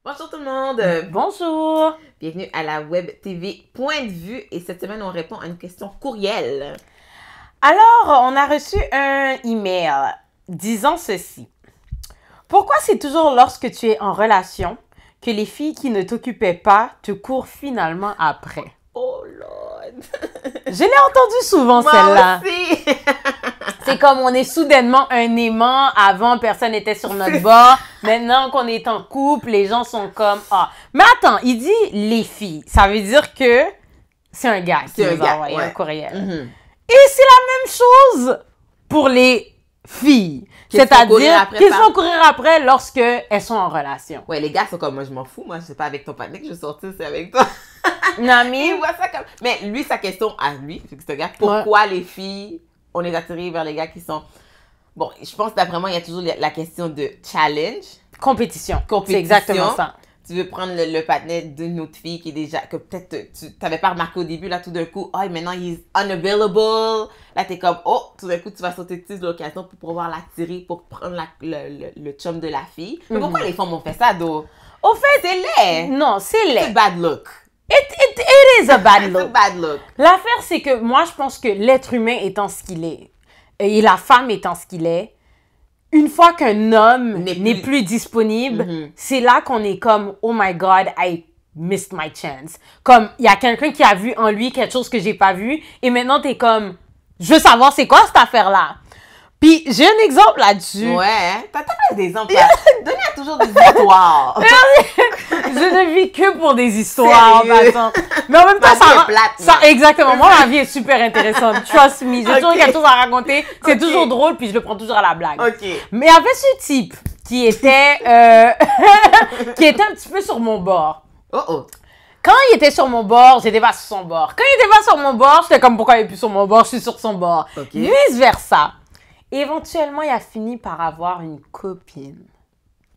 Bonjour tout le monde! Bonjour! Bienvenue à la Web TV Point de vue et cette semaine on répond à une question courriel. Alors, on a reçu un email disant ceci. Pourquoi c'est toujours lorsque tu es en relation que les filles qui ne t'occupaient pas te courent finalement après? Oh Lord! Je l'ai entendu souvent celle-là. Moi aussi! C'est comme on est soudainement un aimant. Avant, personne n'était sur notre bord. Maintenant qu'on est en couple, les gens sont comme « Ah! » Mais attends, il dit « les filles ». Ça veut dire que c'est un gars qui nous a envoyé un courriel. Et c'est la même chose pour les filles. C'est-à-dire qu'ils vont courir après lorsque elles sont en relation. Ouais, les gars sont comme « Moi, je m'en fous. Moi, c'est pas avec ton partenaire que je vais sortir, c'est avec toi. » Non, mais... Il voit ça comme... Mais lui, sa question à lui, c'est que ce gars, pourquoi les filles... On est attiré vers les gars qui sont... Bon, je pense d'après moi, il y a toujours la question de challenge. Compétition. C'est exactement ça. Tu veux prendre le partenaire d'une autre fille qui est déjà... Que peut-être tu n'avais pas remarqué au début, là, tout d'un coup, oh, maintenant, il est unavailable. Là, t'es comme, oh, tout d'un coup, tu vas sauter dessus de l'occasion pour pouvoir l'attirer, pour prendre le chum de la fille. Mais pourquoi les femmes ont fait ça, d'où? Au fait... C'est laid. Non, c'est laid. C'est bad look. It is a bad look. It's a bad look. L'affaire, c'est que moi, je pense que l'être humain étant ce qu'il est, et la femme étant ce qu'il est, une fois qu'un homme n'est plus disponible, c'est là qu'on est comme « Oh my God, I missed my chance ». Comme, il y a quelqu'un qui a vu en lui quelque chose que j'ai pas vu, et maintenant, t'es comme « Je veux savoir c'est quoi cette affaire-là ». Puis, j'ai un exemple là-dessus. Ouais, t'as des exemples. Donnez toujours des histoires. Je ne vis que pour des histoires, en mais en même temps, exactement. Moi, ma vie est super intéressante. Trust me. J'ai toujours quelque chose à raconter. C'est toujours drôle, puis je le prends toujours à la blague. Mais il y avait ce type qui était, qui était un petit peu sur mon bord. Quand il était sur mon bord, j'étais pas sur son bord. Quand il était pas sur mon bord, j'étais comme pourquoi il est plus sur mon bord, je suis sur son bord. Vice versa. Éventuellement, il a fini par avoir une copine.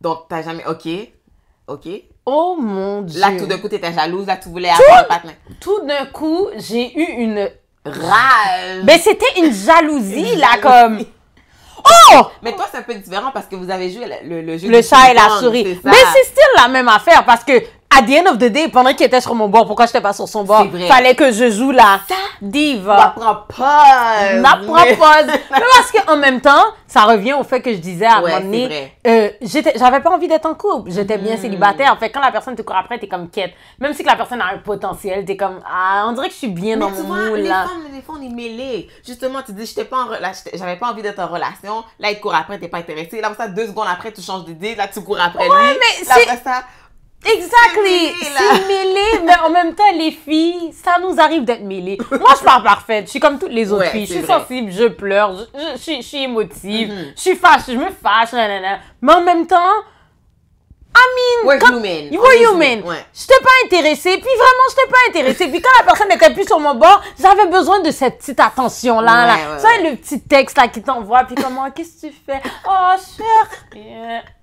Donc, t'as jamais... OK. Oh mon Dieu. Là, tout d'un coup, t'étais jalouse. Là, tu voulais avoir un partenaire. Tout d'un coup, j'ai eu une... rage. Mais c'était une jalousie, là, comme... Oh! Mais toi, c'est un peu différent parce que vous avez joué le jeu le chat et la souris. Mais c'est still la même affaire parce que... À the end of the day, pendant qu'il était sur mon bord, pourquoi je n'étais pas sur son bord? Fallait que je joue la diva. N'apprends pas. Mais parce qu'en même temps, ça revient au fait que je disais à un moment donné, j'avais pas envie d'être en couple. J'étais bien célibataire. En fait, quand la personne te court après, t'es comme quête. Même si que la personne a un potentiel, t'es comme, ah, on dirait que je suis bien dans mon moule, là. Les femmes, on est mêlées. Justement, tu dis, j'avais pas envie d'être en relation. Là, il te court après, t'es pas intéressé. Là, ça, 2 secondes après, tu changes d'idée. Là, tu cours après lui. Mais là, après ça... Exactly! C'est mêlé, mais en même temps, les filles, ça nous arrive d'être mêlées. Moi, je suis pas parfaite. Je suis comme toutes les autres filles. Je suis sensible, je pleure, je suis émotive, je suis fâche, je me fâche, nanana. Mais en même temps, we're human. We're human. Je t'ai pas intéressée, puis vraiment, je t'ai pas intéressée. Puis quand la personne n'était plus sur mon bord, j'avais besoin de cette petite attention-là. Ça, le petit texte là qui t'envoie, puis comment, qu'est-ce que tu fais? Oh, chérie.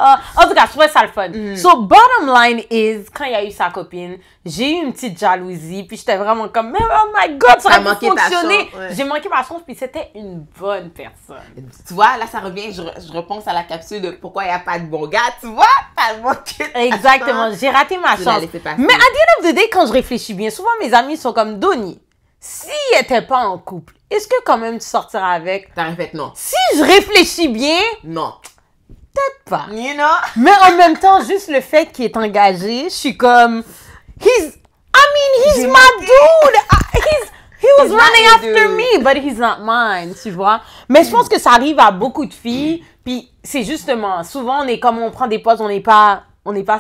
En tout cas, je trouvais ça le fun. So, bottom line is, quand il y a eu sa copine, j'ai eu une petite jalousie, puis j'étais vraiment comme, oh my God, ça aurait pu fonctionner. J'ai manqué ma chance, puis c'était une bonne personne. Tu vois, là, ça revient, je repense à la capsule de pourquoi il n'y a pas de bon gars, tu vois? Exactement, j'ai raté ma chance. Mais à the end of the day, quand je réfléchis bien, souvent mes amis sont comme Donnie. S'il n'était pas en couple, est-ce que quand même tu sortiras avec? T'aurais fait non. Si je réfléchis bien, non. Peut-être pas. You know? Mais en même temps, juste le fait qu'il est engagé, je suis comme, he's my dude. He was running after me, but he's not mine, tu vois. Mais je pense que ça arrive à beaucoup de filles, puis c'est justement, souvent on est comme on prend des pauses, on n'est pas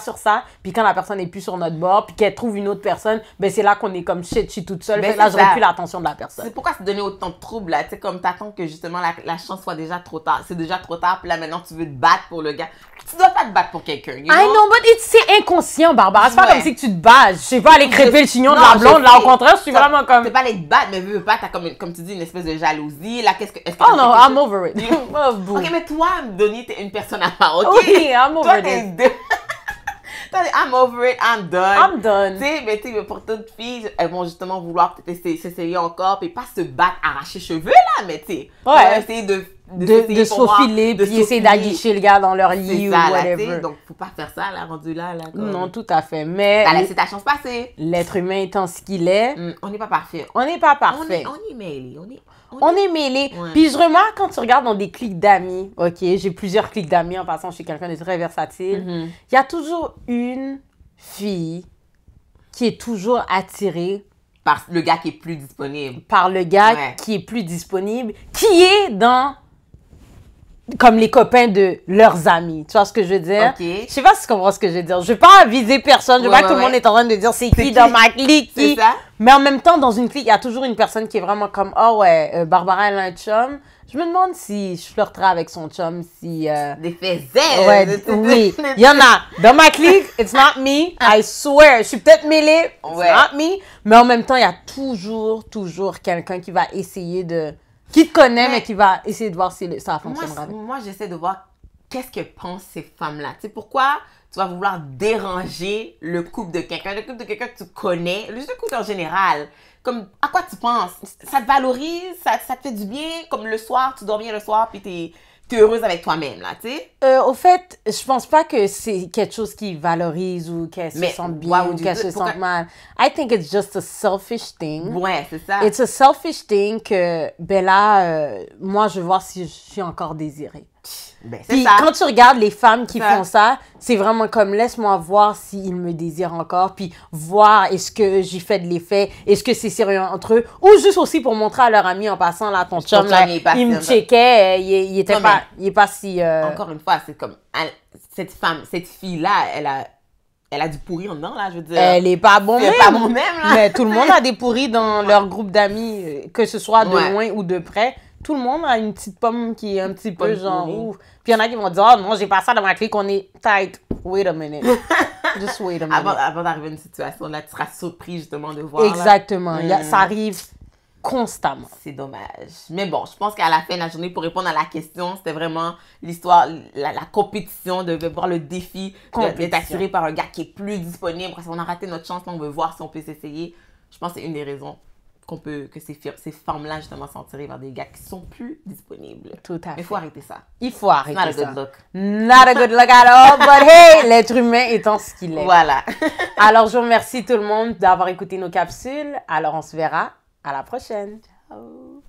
sur ça, puis quand la personne n'est plus sur notre bord, puis qu'elle trouve une autre personne, ben c'est là qu'on est comme shit, je suis toute seule, là j'aurais plus l'attention de la personne. C'est pourquoi se donner autant de troubles là, tu sais, comme t'attends que justement la chance soit déjà trop tard, c'est déjà trop tard, puis là maintenant tu veux te battre pour le gars. Tu dois pas te battre pour quelqu'un, you know? I know, but c'est inconscient, Barbara. C'est pas comme si que tu te bats. Je sais pas aller crêper le chignon de la blonde, là, au contraire, je suis vraiment comme... T'es pas aller te battre, mais veux pas, t'as comme tu dis, une espèce de jalousie, là, oh non, I'm over it. Ok, mais toi, Donnie, t'es une personne à part, ok? Oui, I'm over it. I'm over it, I'm done. I'm done. Tu sais, mais pour toutes filles, elles vont justement vouloir peut-être s'essayer encore, puis pas se battre, arracher cheveux, là, mais tu sais, essayer de de se faufiler, puis essayer d'aguicher le gars dans leur lit ou whatever. Là, donc, faut pas faire ça, là, rendu là. Comme... Non, tout à fait. Mais t'as laissé ta chance passer. L'être humain étant ce qu'il est. On n'est pas parfait. On n'est pas parfait. On est mêlés. On est mêlés. Ouais. Puis je remarque quand tu regardes dans des clics d'amis, ok, j'ai plusieurs clics d'amis en passant, je suis quelqu'un de très versatile. Il y a toujours une fille qui est toujours attirée par le gars qui est plus disponible. Par le gars qui est plus disponible, qui est dans comme les copains de leurs amis. Tu vois ce que je veux dire? Okay. Je sais pas si tu comprends ce que je veux dire. Je veux pas viser personne. Je veux pas que tout le monde est en train de dire c'est qui dans ma clique. C'est ça? Mais en même temps, dans une clique, il y a toujours une personne qui est vraiment comme, oh ouais, Barbara, elle a un chum. Je me demande si je flirterais avec son chum, si... Des faisais! Ouais, oui. Il y en a. Dans ma clique, it's not me. I swear. Je suis peut-être mêlée. It's not me. Mais en même temps, il y a toujours quelqu'un qui va essayer de... Qui te connaît, mais qui va essayer de voir si ça fonctionnera. Moi, j'essaie de voir qu'est-ce que pensent ces femmes-là. Tu sais, pourquoi tu vas vouloir déranger le couple de quelqu'un, que tu connais, juste le couple en général. Comme, à quoi tu penses? Ça te valorise, ça te fait du bien, comme le soir, tu dors bien le soir, puis t'es heureuse avec toi-même, là, tu sais? Au fait, je pense pas que c'est quelque chose qui valorise ou qu'elle se sente bien ou qu'elle se sente mal. I think it's just a selfish thing. Ouais, c'est ça. It's a selfish thing que, ben là, moi, je veux voir si je suis encore désirée. Ben, c'est puis ça. Quand tu regardes les femmes qui font ça, c'est vraiment comme laisse-moi voir s'ils me désirent encore, puis voir est-ce que j'ai fait de l'effet, est-ce que c'est sérieux entre eux, ou juste aussi pour montrer à leur ami en passant là, ton chum, là, il me checkait, il était pas, il est pas si... Encore une fois, c'est comme cette fille-là, elle a du pourri en dedans, là, je veux dire. Elle est pas bon même. Elle est pas bon même, là. Mais tout le monde a des pourris dans leur groupe d'amis, que ce soit de loin ou de près. Tout le monde a une petite pomme qui est un petit peu genre ouf. Puis il y en a qui vont dire, oh non, j'ai pas ça dans ma clique, on est tight. Wait a minute. Just wait a minute. Avant d'arriver à une situation, là, tu seras surpris justement de voir. Exactement. Ça arrive constamment. C'est dommage. Mais bon, je pense qu'à la fin de la journée, pour répondre à la question, c'était vraiment l'histoire, la compétition, de voir le défi d'être attiré par un gars qui est plus disponible. Parce qu'on a raté notre chance, on veut voir si on peut s'essayer. Je pense que c'est une des raisons que ces femmes-là, justement, s'en tirent vers des gars qui sont plus disponibles. Tout à fait. Mais il faut arrêter ça. Il faut arrêter ça. Not a good look. Not a good look at all, but hey, l'être humain étant ce qu'il est. Voilà. Alors, je vous remercie tout le monde d'avoir écouté nos capsules. Alors, on se verra à la prochaine. Ciao.